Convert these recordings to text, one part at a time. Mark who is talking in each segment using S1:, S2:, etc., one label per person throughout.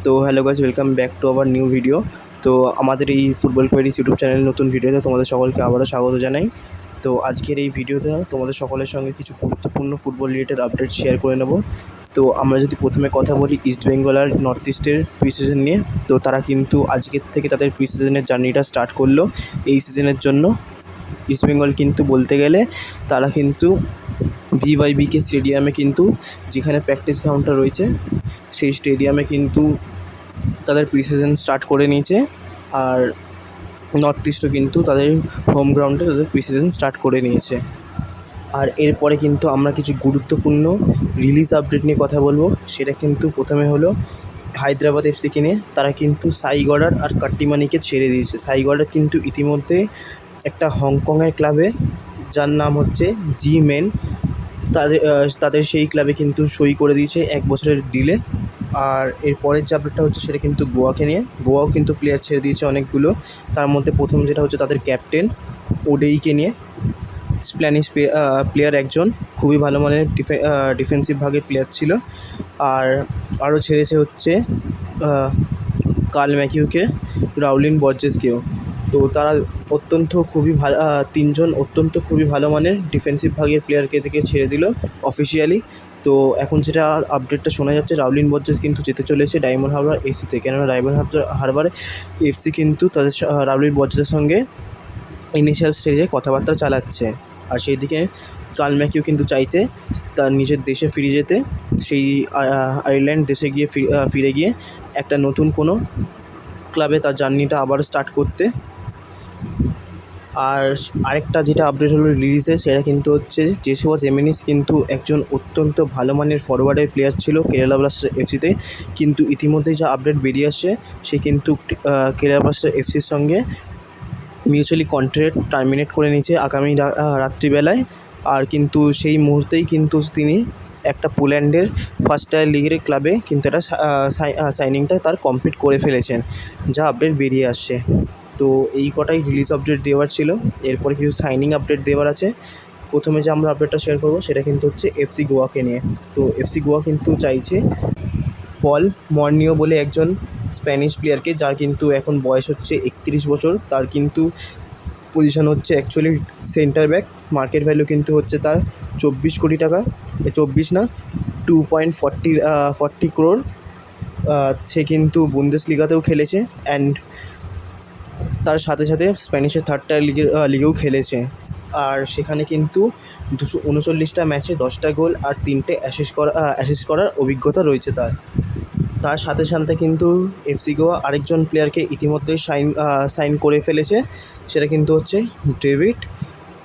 S1: তো hello guys, welcome back to our new video. তো আমাদের এই ফুটবল কোয়েরিজ ইউটিউব চ্যানেলের নতুন ভিডিওতে তোমাদের সকলকে আবারও স্বাগত জানাই। তো আজকের এই ভিডিওতে তোমাদের সকলের সঙ্গে কিছু গুরুত্বপূর্ণ ফুটবল রিলেটেড আপডেট শেয়ার করে নেব। তো আমরা যদি প্রথমে কথা বলি ইস্ট বেঙ্গল আর নর্থ ইস্টের প্রি সিজন নিয়ে, তো তারা কিন্তু আজকের থেকে তাদের প্রি সিজনের জার্নিটা স্টার্ট করলো এই সিজনের জন্য। ইস্ট বেঙ্গল কিন্তু বলতে গেলে তারা কিন্তু ভিওয়াইবিকে স্টেডিয়ামে কিন্তু যেখানে প্র্যাকটিস গ্রাউন্ডটা রয়েছে সেই স্টেডিয়ামে কিন্তু তাদের প্রি সিজন স্টার্ট করে নিয়েছে। আর নর্থ ইস্টও কিন্তু তাদের হোম গ্রাউন্ডে তাদের প্রি সিজন স্টার্ট করে নিয়েছে। আর এরপরে কিন্তু আমরা কিছু গুরুত্বপূর্ণ রিলিজ আপডেট নিয়ে কথা বলবো। সেটা কিন্তু প্রথমে হলো হায়দ্রাবাদ এফসিকে নিয়ে। তারা কিন্তু সাই গডার আর কাট্টিমানিকে ছেড়ে দিয়েছে। সাই গডার কিন্তু ইতিমধ্যে একটা হংকংয়ের ক্লাবে, যার নাম হচ্ছে জি মেন, তাদের সেই ক্লাবে কিন্তু সই করে দিয়েছে 1 বছরের ডিলে। আর এরপরের যে আপডেটটা হচ্ছে সেটা কিন্তু গোয়াকে নিয়ে। গোয়াও কিন্তু প্লেয়ার ছেড়ে দিয়েছে অনেকগুলো। তার মধ্যে প্রথম যেটা হচ্ছে তাদের ক্যাপ্টেন ওডেইকে নিয়ে। স্প্যানিশ প্লেয়ার একজন, খুবই ভালো মানের ডিফেন্সিভ ভাগের প্লেয়ার ছিল। আর আরও ছেড়েছে হচ্ছে কার্ল ম্যাকিউকে, রাউলিন বর্জেসকেও। তো তারা খুবই ভালো, তিনজন খুবই ভালো মানের ডিফেন্সিভ ভাগের প্লেয়ারকে থেকে ছেড়ে দিল অফিসিয়ালি। তো এখন যেটা আপডেটটা শোনা যাচ্ছে, রাউলিন বর্জেস কিন্তু যেতে চলেছে ডায়মন্ড হারবার এফসিতে। কেননা ডায়মন্ড হারবার এফসি কিন্তু তাদের রাউলিন বর্জেসের সঙ্গে ইনিশিয়াল স্টেজে কথাবার্তা চালাচ্ছে। আর সেই দিকে কার্ল ম্যাকিউ কিন্তু চাইছে তার নিজের দেশে ফিরে যেতে, সেই আয়ারল্যান্ড দেশে গিয়ে ফিরে গিয়ে একটা নতুন কোনো ক্লাবে তার জার্নিটা আবার স্টার্ট করতে। আর আরেকটা যেটা আপডেট হলো রিলিজে, সেটা কিন্তু হচ্ছে জেসুয়া জেমিনিস কিন্তু একজন অত্যন্ত ভালো মানের ফরওয়ার্ডের প্লেয়ার ছিল কেরালা ব্লাস্টার এফসিতে। কিন্তু ইতিমধ্যেই যা আপডেট বেরিয়ে আসছে, সে কিন্তু কেরালা ব্লাস্টার এফসির সঙ্গে মিউচুয়ালি কন্ট্রাক্ট টার্মিনেট করে নিয়েছে আগামী রাত্রিবেলায়। আর কিন্তু সেই মুহূর্তেই কিন্তু তিনি একটা পোল্যান্ডের ফার্স্ট টায়ার লিগের ক্লাবে কিন্তু একটা সাইনিংটা তার কমপ্লিট করে ফেলেছেন, যা আপডেট বেরিয়ে আসছে। তো এই কটাই রিলিজ আপডেট দেওয়ার ছিল। এরপরে কিছু সাইনিং আপডেট দেওয়ার আছে। প্রথমে যে আমরা আপডেটটা শেয়ার করবো সেটা কিন্তু হচ্ছে এফসি গোয়াকে নিয়ে। তো এফসি গোয়া কিন্তু চাইছে পল মর্নিও বলে একজন স্প্যানিশ প্লেয়ারকে, যার কিন্তু এখন বয়স হচ্ছে 31 বছর। তার কিন্তু পজিশন হচ্ছে actually centre back. Market value কিন্তু হচ্ছে তার 24 কোটি টাকা, 24 না 2.40 crore। সে কিন্তু বুন্দেসলিগাতেও খেলেছে অ্যান্ড তার সাথে সাথে স্প্যানিশের থার্ড টায়ার লিগেও খেলেছে। আর সেখানে কিন্তু 239টা ম্যাচে 10টা গোল আর 3টে অ্যাসিস্ট করার অভিজ্ঞতা রয়েছে তার সাথে সাথে কিন্তু এফসি গোয়া আরেকজন প্লেয়ারকে ইতিমধ্যেই সাইন করে ফেলেছে। সেটা কিন্তু হচ্ছে ডেভিড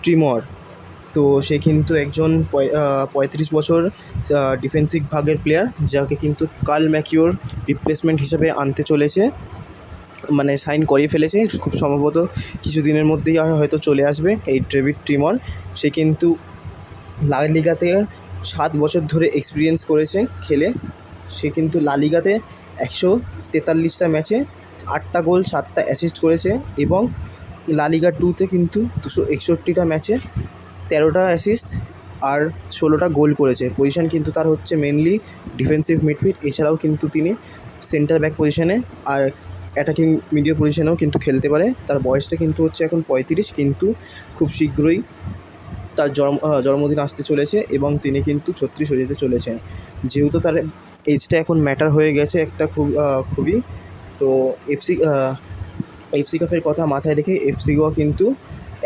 S1: ট্রিমর। তো সে কিন্তু একজন 35 বছর ডিফেন্সিভ ভাগের প্লেয়ার, যাকে কিন্তু কার্ল ম্যাকিউর রিপ্লেসমেন্ট হিসেবে আনতে চলেছে, মানে সাইন করিয়ে ফেলেছে। খুব সম্ভবত কিছু দিনের মধ্যেই হয়তো চলে আসবে এই ডেভিড ট্রিমর। সে কিন্তু লা লিগাতে 7 বছর ধরে এক্সপিরিয়েন্স করেছে খেলে। সে কিন্তু লা লিগাতে 143টা ম্যাচে 8টা গোল 7টা অ্যাসিস্ট করেছে, এবং লা লিগা 2তে কিন্তু 261টা ম্যাচে 13টা অ্যাসিস্ট আর 16টা গোল করেছে। পজিশন কিন্তু তার হচ্ছে মেনলি ডিফেন্সিভ মিডফিল্ড। এছাড়াও কিন্তু তিনি সেন্টার ব্যাক পজিশনে আর অ্যাটাকিং মিডিয়া পজিশনেও কিন্তু খেলতে পারে। তার বয়সটা কিন্তু হচ্ছে এখন 35, কিন্তু খুব শীঘ্রই তার জন্মদিন আসতে চলেছে এবং তিনি কিন্তু 36 হয়ে যেতে চলেছেন। যেহেতু তার এজটা এখন ম্যাটার হয়ে গেছে একটা খুবই। তো এফসি কাপের কথা মাথায় রেখে এফসি গোয়া কিন্তু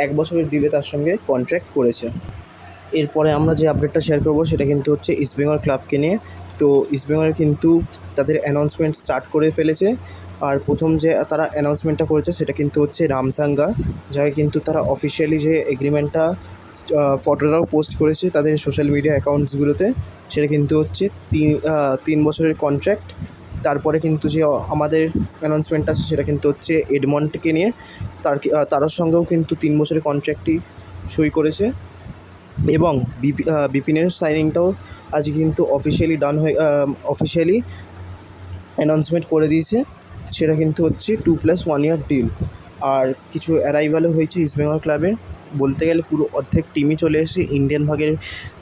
S1: 1 বছরের ডিলে তার সঙ্গে কন্ট্রাক্ট করেছে। এরপরে আমরা যে আপডেটটা শেয়ার করবো সেটা কিন্তু হচ্ছে ইস্টবেঙ্গল ক্লাবকে নিয়ে। তো ইস্টবেঙ্গল কিন্তু তাদের অ্যানাউন্সমেন্ট স্টার্ট করে ফেলেছে। আর প্রথম যে তারা অ্যানাউন্সমেন্টটা করেছে সেটা কিন্তু হচ্ছে রামসাঙ্গা, যাকে কিন্তু তারা অফিসিয়ালি যে এগ্রিমেন্টটা ফটোটাও পোস্ট করেছে তাদের সোশ্যাল মিডিয়া অ্যাকাউন্টসগুলোতে। সেটা কিন্তু হচ্ছে 3 বছরের কন্ট্রাক্ট। তারপরে কিন্তু যে আমাদের অ্যানাউন্সমেন্ট আছে সেটা কিন্তু হচ্ছে এডমন্ডকে নিয়ে। তার সঙ্গেও কিন্তু 3 বছরের কন্ট্রাক্টই সই করেছে। এবং বিপিনের সাইনিংটাও আজকে কিন্তু অফিসিয়ালি অ্যানাউন্সমেন্ট করে দিয়েছে। সেটা কিন্তু হচ্ছে 2+1 ইয়ার ডিল। আর কিছু অ্যারাইভালও হয়েছে ইস্টবেঙ্গল ক্লাবের। বলতে গেলে পুরো অর্ধেক টিমই চলে এসেছে ইন্ডিয়ান ভাগের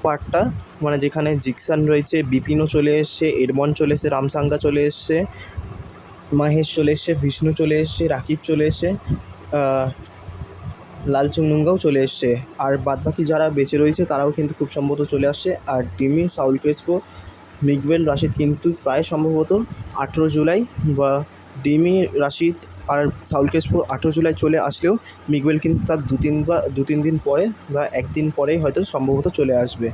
S1: পার্টটা, মানে যেখানে জিকসান রয়েছে, বিপিনও চলে এসছে, এডমন্ড চলে এসছে, রামসাঙ্গা চলে এসছে, মাহেশ চলে এসছে, বিষ্ণু চলে এসছে, রাকিব চলে এসছে, লালচুংনুঙ্গাও চলে এসছে। আর বাদবাকি যারা বেঁচে রয়েছে তারাও কিন্তু খুব সম্ভবত চলে আসছে। আর Dimi, Saul Crespo, Miguel, Rashid কিন্তু প্রায় সম্ভবত 18 জুলাই বা ডিমি, রাশিদ আর সাউল ক্রেসপো 18 জুলাই চলে আসলেও মিগুয়েল কিন্তু তার দু তিন দিন পরে বা একদিন পরেই হয়তো সম্ভবত চলে আসবে।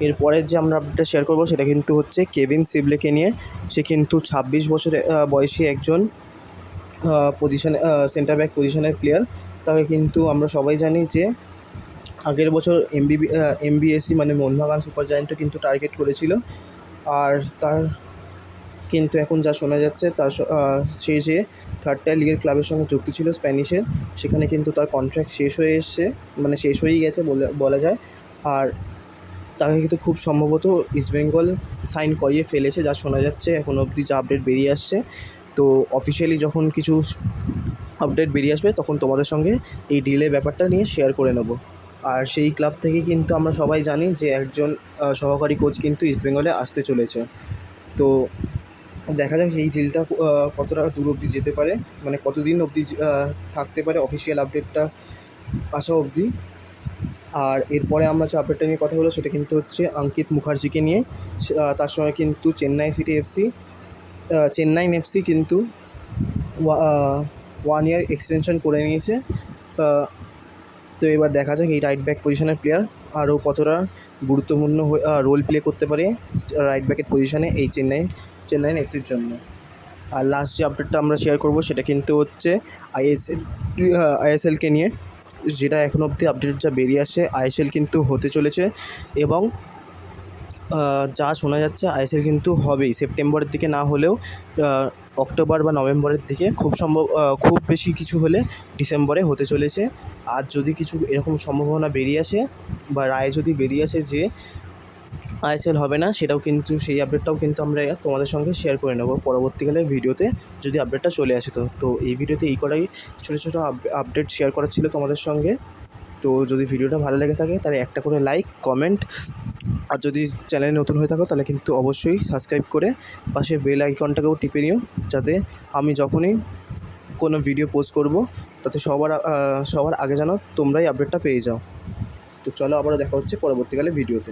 S1: এরপরের যে আমরা আপডেটটা শেয়ার করবো সেটা কিন্তু হচ্ছে কেভিন সিবলেকে নিয়ে। সে কিন্তু 26 বছরের বয়সী একজন সেন্টার ব্যাক পজিশনের প্লেয়ার। তবে কিন্তু আমরা সবাই জানি যে আগের বছর এমবিএসসি মানে মোহনবাগান সুপার জায়ান্টও কিন্তু টার্গেট করেছিল। আর তার কিন্তু এখন যা শোনা যাচ্ছে সে যে থার্ড টায়ার লিগের ক্লাবের সঙ্গে যুক্ত ছিল স্প্যানিশের, সেখানে কিন্তু তার কন্ট্রাক্ট শেষ হয়ে এসছে, মানে শেষ হয়েই গেছে বলা যায়। আর তাকে কিন্তু খুব সম্ভবত ইস্টবেঙ্গল সাইন করিয়ে ফেলেছে যা শোনা যাচ্ছে, এখন অবধি যা আপডেট বেরিয়ে আসছে। তো অফিসিয়ালি যখন কিছু আপডেট বেরিয়ে আসবে তখন তোমাদের সঙ্গে এই ডিলের ব্যাপারটা নিয়ে শেয়ার করে নেব। আর সেই ক্লাব থেকে কিন্তু আমরা সবাই জানি যে একজন সহকারী কোচ কিন্তু ইস্টবেঙ্গলে আসতে চলেছে। তো দেখা যাক এই ডিলটা কতটা দূর অবধি যেতে পারে, মানে কতদিন অবধি থাকতে পারে অফিসিয়াল আপডেটটা আসা অবধি। আর এরপরে আমরা যে আপডেটটা নিয়ে কথা বলবো সেটা কিন্তু হচ্ছে অঙ্কিত মুখার্জিকে নিয়ে। তার সঙ্গে কিন্তু চেন্নাইন এফসি কিন্তু 1 ইয়ার এক্সটেনশন করে নিয়েছে। তো এবার দেখা যাক এই রাইট ব্যাক পজিশনের প্লেয়ার আরও কতটা গুরুত্বপূর্ণ রোল প্লে করতে পারে রাইট ব্যাকের পজিশনে এই চেন্নাইন এফসির জন্য। আর লাস্ট যে আপডেটটা আমরা শেয়ার করবো সেটা কিন্তু হচ্ছে আইএসএলকে নিয়ে, যেটা এখনো অবধি আপডেট যা বেরিয়ে আসছে আইএসএল কিন্তু হতে চলেছে। এবং যা শোনা যাচ্ছে আইএসএল কিন্তু হবেই, সেপ্টেম্বরের দিকে না হলেও অক্টোবর বা নভেম্বরের দিকে, খুব বেশি কিছু হলে ডিসেম্বরে হতে চলেছে। আর যদি কিছু এরকম সম্ভাবনা বেরিয়ে আসে বা রায় যদি বেরিয়ে আসে যে আইএসএল হবে না, সেই আপডেটটাও কিন্তু আমরা তোমাদের সঙ্গে শেয়ার করে নেব পরবর্তীকালে ভিডিওতে, যদি আপডেটটা চলে আসে। তো এই ভিডিওতে এই কটাই ছোটো ছোটো আপডেট শেয়ার করার ছিল তোমাদের সঙ্গে। তো যদি ভিডিওটা ভালো লেগে থাকে তাহলে একটা করে লাইক, কমেন্ট, আর যদি চ্যানেলে নতুন হয়ে থাকো তাহলে কিন্তু অবশ্যই সাবস্ক্রাইব করে পাশে বেল আইকনটাকেও টিপে নিও, যাতে আমি যখনই কোনো ভিডিও পোস্ট করব তাতে সবার আগে যেন তোমরাই আপডেটটা পেয়ে যাও। তো চলো আবারও দেখা হচ্ছে পরবর্তীকালে ভিডিওতে।